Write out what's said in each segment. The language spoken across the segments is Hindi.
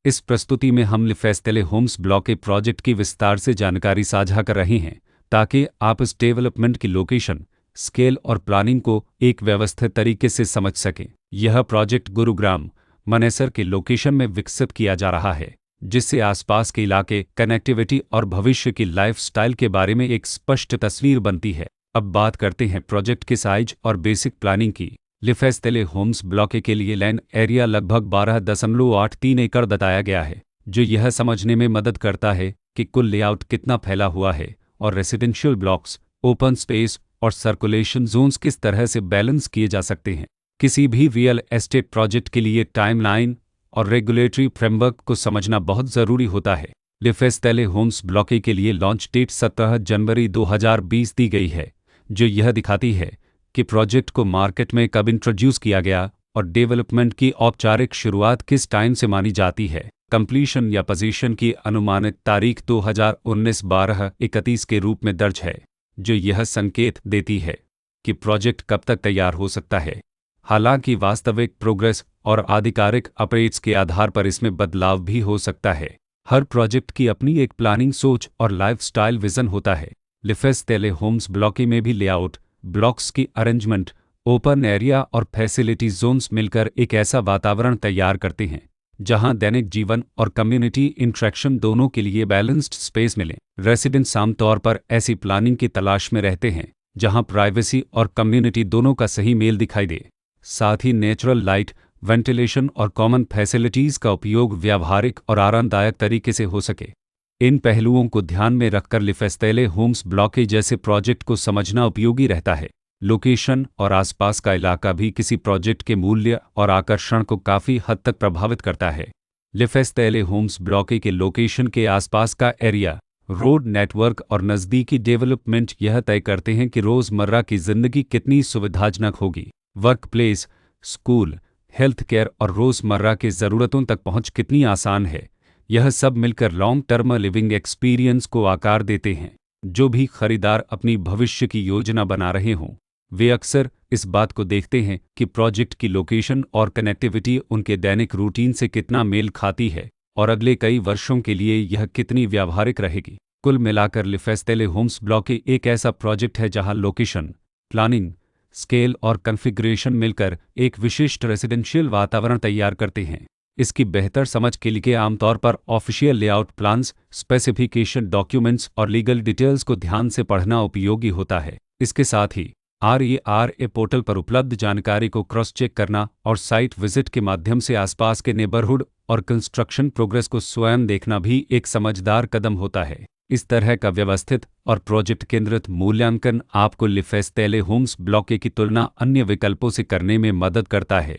इस प्रस्तुति में हम लिफेस्टेले होम्स ब्लॉक के प्रोजेक्ट की विस्तार से जानकारी साझा कर रहे हैं ताकि आप इस डेवलपमेंट की लोकेशन, स्केल और प्लानिंग को एक व्यवस्थित तरीके से समझ सकें। यह प्रोजेक्ट गुरुग्राम, मनेसर के लोकेशन में विकसित किया जा रहा है, जिससे आसपास के इलाके, कनेक्टिविटी और भविष्य की लाइफस्टाइल के बारे में एक स्पष्ट तस्वीर बनती है। अब बात करते हैं प्रोजेक्ट के साइज और बेसिक प्लानिंग की। लिफेस्टेले होम्स ब्लॉक के लिए लैंड एरिया लगभग 12.83 एकड़ बताया गया है, जो यह समझने में मदद करता है कि कुल लेआउट कितना फैला हुआ है और रेसिडेंशियल ब्लॉक्स, ओपन स्पेस और सर्कुलेशन जोन्स किस तरह से बैलेंस किए जा सकते हैं। किसी भी रियल एस्टेट प्रोजेक्ट के लिए टाइमलाइन और रेगुलेटरी फ्रेमवर्क को समझना बहुत ज़रूरी होता है। लिफेस्टेले होम्स ब्लॉक के लिए लॉन्च डेट 17 जनवरी 2020 दी गई है, जो यह दिखाती है कि प्रोजेक्ट को मार्केट में कब इंट्रोड्यूस किया गया और डेवलपमेंट की औपचारिक शुरुआत किस टाइम से मानी जाती है। कंप्लीशन या पोजीशन की अनुमानित तारीख 2019-12-31 के रूप में दर्ज है, जो यह संकेत देती है कि प्रोजेक्ट कब तक तैयार हो सकता है। हालांकि वास्तविक प्रोग्रेस और आधिकारिक अपडेट्स के आधार पर इसमें बदलाव भी हो सकता है। हर प्रोजेक्ट की अपनी एक प्लानिंग सोच और लाइफस्टाइल विजन होता है। लिफेस्टेले होम्स ब्लॉक में भी लेआउट, ब्लॉक्स की अरेंजमेंट, ओपन एरिया और फैसिलिटी जोन्स मिलकर एक ऐसा वातावरण तैयार करते हैं जहां दैनिक जीवन और कम्युनिटी इंटरेक्शन दोनों के लिए बैलेंस्ड स्पेस मिले। रेसिडेंट्स आमतौर पर ऐसी प्लानिंग की तलाश में रहते हैं जहां प्राइवेसी और कम्युनिटी दोनों का सही मेल दिखाई दे। साथ ही नेचुरल लाइट, वेंटिलेशन और कॉमन फैसिलिटीज़ का उपयोग व्यावहारिक और आरामदायक तरीके से हो सके। इन पहलुओं को ध्यान में रखकर लिफेस्टेले होम्स ब्लॉक जैसे प्रोजेक्ट को समझना उपयोगी रहता है। लोकेशन और आसपास का इलाका भी किसी प्रोजेक्ट के मूल्य और आकर्षण को काफ़ी हद तक प्रभावित करता है। लिफेस्टेले होम्स ब्लॉक के लोकेशन के आसपास का एरिया, रोड नेटवर्क और नज़दीकी डेवलपमेंट यह तय करते हैं कि रोज़मर्रा की ज़िंदगी कितनी सुविधाजनक होगी। Work place, school, health care और रोज़मर्रा की ज़रूरतों तक पहुँच कितनी आसान है। यह सब मिलकर लॉन्ग टर्म लिविंग एक्सपीरियंस को आकार देते हैं। जो भी खरीदार अपनी भविष्य की योजना बना रहे हों, वे अक्सर इस बात को देखते हैं कि प्रोजेक्ट की लोकेशन और कनेक्टिविटी उनके दैनिक रूटीन से कितना मेल खाती है और अगले कई वर्षों के लिए यह कितनी व्यावहारिक रहेगी। कुल मिलाकर लिफेस्टेले होम्स ब्लॉक एक ऐसा प्रोजेक्ट है जहां लोकेशन, प्लानिंग, स्केल और कॉन्फ़िगरेशन मिलकर एक विशिष्ट रेसिडेंशियल वातावरण तैयार करते हैं। इसकी बेहतर समझ के लिए आमतौर पर official layout plans, specification documents और लीगल डिटेल्स को ध्यान से पढ़ना उपयोगी होता है। इसके साथ ही RERA पोर्टल पर उपलब्ध जानकारी को क्रॉस चेक करना और साइट विजिट के माध्यम से आसपास के नेबरहुड और कंस्ट्रक्शन प्रोग्रेस को स्वयं देखना भी एक समझदार कदम होता है। इस तरह का व्यवस्थित और प्रोजेक्ट केंद्रित मूल्यांकन आपको लिफेस्टेले होम्स ब्लॉक की तुलना अन्य विकल्पों से करने में मदद करता है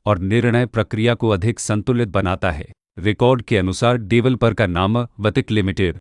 और निर्णय प्रक्रिया को अधिक संतुलित बनाता है। रिकॉर्ड के अनुसार डेवलपर का नाम वतिक लिमिटेड